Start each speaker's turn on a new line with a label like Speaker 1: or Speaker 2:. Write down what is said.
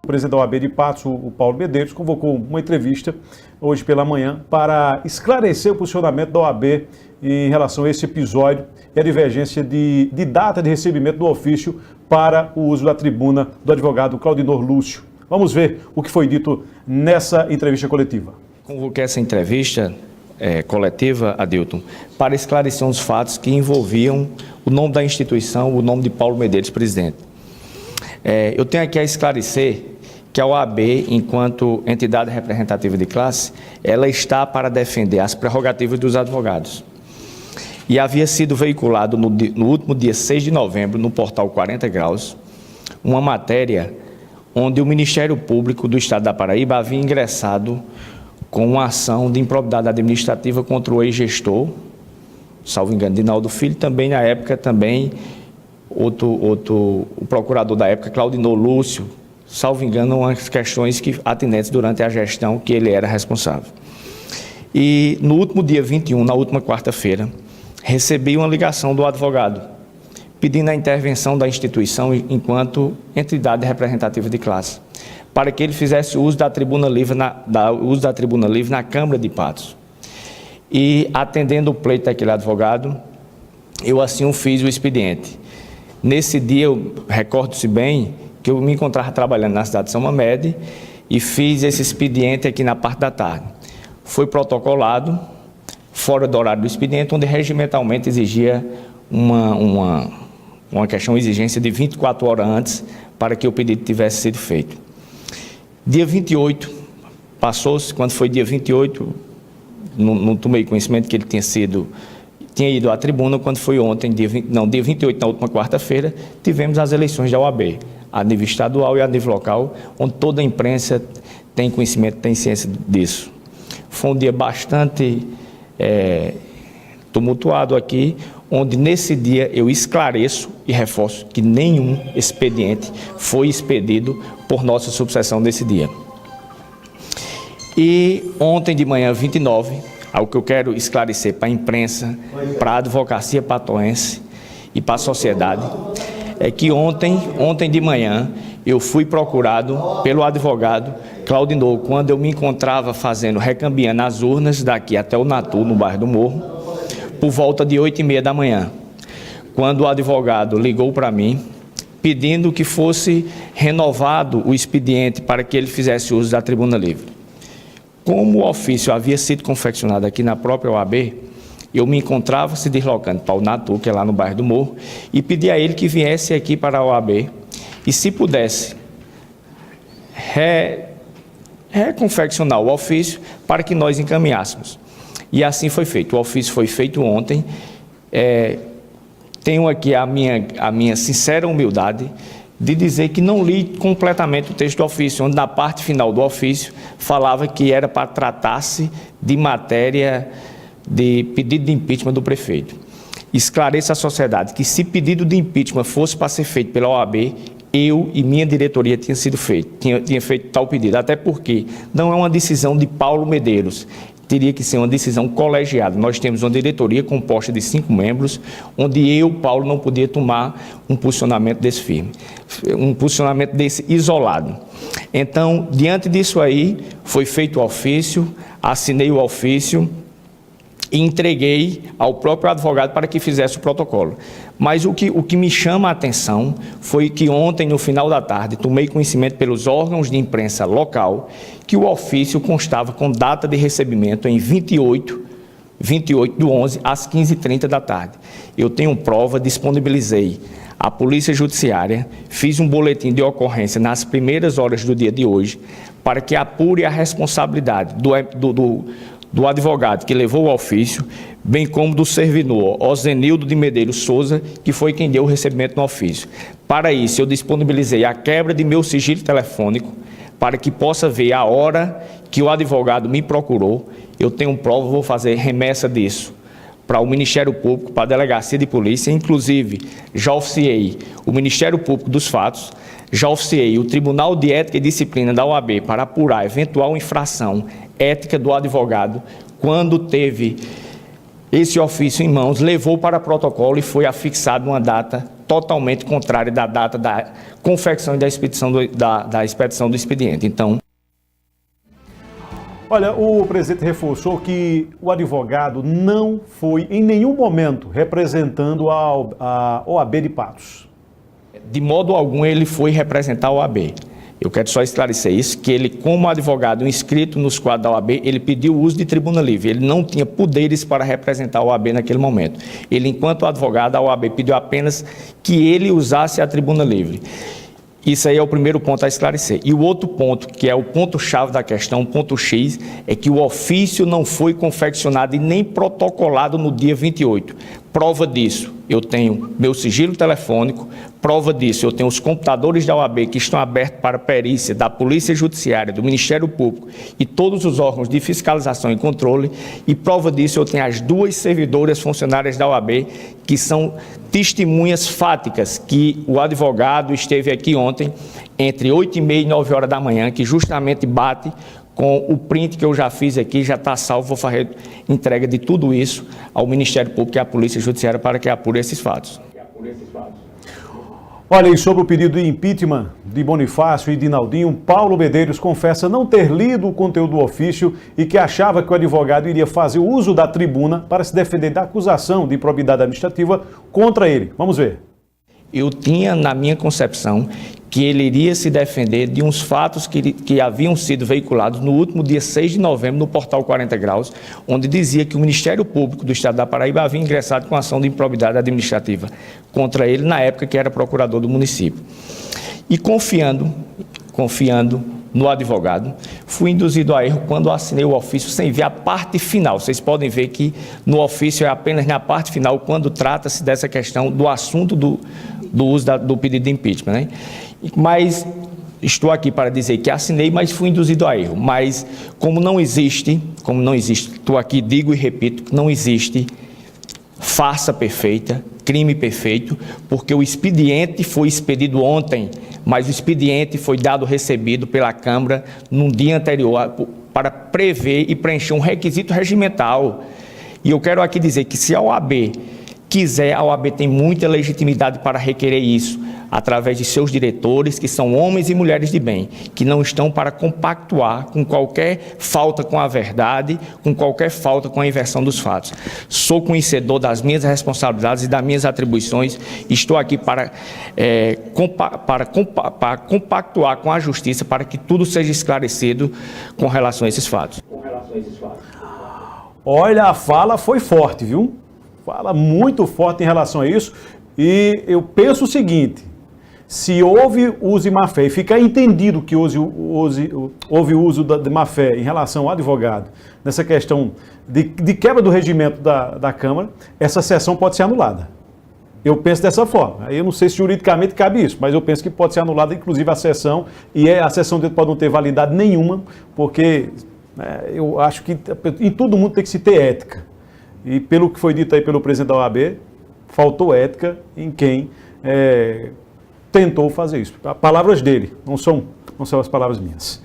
Speaker 1: presidente da OAB de Patos, o Paulo Medeiros, convocou uma entrevista hoje pela manhã para esclarecer o posicionamento da OAB em relação a esse episódio e a divergência de data de recebimento do ofício para o uso da tribuna do advogado Claudinor Lúcio. Vamos ver o que foi dito nessa entrevista coletiva.
Speaker 2: Convoquei essa entrevista coletiva, Adilton, para esclarecer uns fatos que envolviam o nome da instituição, o nome de Paulo Medeiros, presidente. Eu tenho aqui a esclarecer que a OAB, enquanto entidade representativa de classe, ela está para defender as prerrogativas dos advogados. E havia sido veiculado no último dia 6 de novembro, no portal 40 Graus, uma matéria onde o Ministério Público do Estado da Paraíba havia ingressado com uma ação de improbidade administrativa contra o ex-gestor, salvo engano, Dinaldo Filho, também na época, o procurador da época, Claudinor Lúcio, salvo engano, umas questões atinentes durante a gestão que ele era responsável. E no último dia 21, na última quarta-feira, recebi uma ligação do advogado, pedindo a intervenção da instituição enquanto entidade representativa de classe, para que ele fizesse uso da tribuna livre na Câmara de Patos. E, atendendo o pleito daquele advogado, eu assim fiz o expediente. Nesse dia, eu recordo-se bem que eu me encontrava trabalhando na cidade de São Mamede e fiz esse expediente aqui na parte da tarde. Foi protocolado, fora do horário do expediente, onde regimentalmente exigia uma exigência de 24 horas antes para que o pedido tivesse sido feito. Dia 28, passou-se, quando foi dia 28, não tomei conhecimento que ele tinha ido à tribuna. Quando foi ontem, dia 28, na última quarta-feira, tivemos as eleições da OAB, a nível estadual e a nível local, onde toda a imprensa tem conhecimento, tem ciência disso. Foi um dia bastante tumultuado aqui, onde nesse dia eu esclareço e reforço que nenhum expediente foi expedido por nossa subseção nesse dia. E ontem de manhã, 29, algo que eu quero esclarecer para a imprensa, para a advocacia patoense e para a sociedade, é que ontem de manhã eu fui procurado pelo advogado Claudinor, quando eu me encontrava recambiando as urnas daqui até o Natu, no bairro do Morro, por volta de 8h30 da manhã, quando o advogado ligou para mim, pedindo que fosse renovado o expediente para que ele fizesse uso da tribuna livre. Como o ofício havia sido confeccionado aqui na própria OAB, eu me encontrava se deslocando para o Natu, que é lá no bairro do Morro, e pedi a ele que viesse aqui para a OAB e, se pudesse, reconfeccionar o ofício para que nós encaminhássemos. E assim foi feito. O ofício foi feito ontem. Tenho aqui a minha sincera humildade de dizer que não li completamente o texto do ofício, onde na parte final do ofício falava que era para tratar-se de matéria de pedido de impeachment do prefeito. Esclareço à sociedade que, se pedido de impeachment fosse para ser feito pela OAB, eu e minha diretoria tinha feito tal pedido, até porque não é uma decisão de Paulo Medeiros, teria que ser uma decisão colegiada. Nós temos uma diretoria composta de 5 membros, onde eu, Paulo, não podia tomar um posicionamento desse firme, um posicionamento desse isolado. Então, diante disso aí, foi feito o ofício, assinei o ofício e entreguei ao próprio advogado para que fizesse o protocolo. Mas o que me chama a atenção foi que ontem, no final da tarde, tomei conhecimento pelos órgãos de imprensa local que o ofício constava com data de recebimento em 28/11, às 15h30 da tarde. Eu tenho prova, disponibilizei à Polícia Judiciária, fiz um boletim de ocorrência nas primeiras horas do dia de hoje, para que apure a responsabilidade do advogado que levou o ofício, bem como do servidor Ozenildo de Medeiros Souza, que foi quem deu o recebimento no ofício. Para isso, eu disponibilizei a quebra de meu sigilo telefônico, para que possa ver a hora que o advogado me procurou. Eu tenho prova, vou fazer remessa disso para o Ministério Público, para a Delegacia de Polícia. Inclusive, já oficiei o Ministério Público dos fatos, já oficiei o Tribunal de Ética e Disciplina da OAB para apurar eventual infração ética do advogado. Quando teve esse ofício em mãos, levou para protocolo e foi afixado uma data totalmente contrária da data da confecção e da expedição da expedição do expediente. Então,
Speaker 1: olha, o presidente reforçou que o advogado não foi em nenhum momento representando a OAB de Patos.
Speaker 2: De modo algum ele foi representar a OAB. Eu quero só esclarecer isso, que ele, como advogado inscrito nos quadros da OAB, ele pediu o uso de tribuna livre. Ele não tinha poderes para representar a OAB naquele momento. Ele, enquanto advogado, a OAB pediu apenas que ele usasse a tribuna livre. Isso aí é o primeiro ponto a esclarecer. E o outro ponto, que é o ponto-chave da questão, o ponto X, é que o ofício não foi confeccionado e nem protocolado no dia 28. Prova disso, eu tenho meu sigilo telefônico, prova disso, eu tenho os computadores da OAB que estão abertos para perícia da Polícia Judiciária, do Ministério Público e todos os órgãos de fiscalização e controle, e prova disso, eu tenho as 2 servidoras funcionárias da OAB que são testemunhas fáticas que o advogado esteve aqui ontem entre 8h30 e 9 horas da manhã, que justamente bate com o print que eu já fiz aqui, já está salvo, vou fazer entrega de tudo isso ao Ministério Público e à Polícia Judiciária para que apure esses fatos.
Speaker 1: Olha, e sobre o pedido de impeachment de Bonifácio e de Naldinho, Paulo Medeiros confessa não ter lido o conteúdo do ofício e que achava que o advogado iria fazer uso da tribuna para se defender da acusação de improbidade administrativa contra ele. Vamos ver.
Speaker 2: Eu tinha na minha concepção que ele iria se defender de uns fatos que haviam sido veiculados no último dia 6 de novembro no portal 40 Graus, onde dizia que o Ministério Público do Estado da Paraíba havia ingressado com ação de improbidade administrativa contra ele na época que era procurador do município. E confiando no advogado, fui induzido a erro quando assinei o ofício sem ver a parte final. Vocês podem ver que no ofício é apenas na parte final, quando trata-se dessa questão do assunto do uso do pedido de impeachment, né? Mas estou aqui para dizer que assinei, mas fui induzido a erro. Mas como não existe, estou aqui, digo e repito, que não existe farsa perfeita, crime perfeito, porque o expediente foi expedido ontem, mas o expediente foi recebido pela Câmara num dia anterior para prever e preencher um requisito regimental. E eu quero aqui dizer que se a OAB quiser, a OAB tem muita legitimidade para requerer isso, através de seus diretores, que são homens e mulheres de bem, que não estão para compactuar com qualquer falta com a verdade, com qualquer falta com a inversão dos fatos. Sou conhecedor das minhas responsabilidades e das minhas atribuições, estou aqui para compactuar com a justiça para que tudo seja esclarecido com relação a esses fatos.
Speaker 1: Olha, a fala foi forte, viu? Fala muito forte em relação a isso, e eu penso o seguinte: se houve uso de má-fé e ficar entendido que houve uso de má-fé em relação ao advogado, nessa questão de quebra do regimento da Câmara, essa sessão pode ser anulada. Eu penso dessa forma. Eu não sei se juridicamente cabe isso, mas eu penso que pode ser anulada, inclusive, a sessão, e a sessão dele pode não ter validade nenhuma, porque eu acho que em todo mundo tem que se ter ética. E pelo que foi dito aí pelo presidente da OAB, faltou ética em quem tentou fazer isso. Palavras dele, não são as palavras minhas.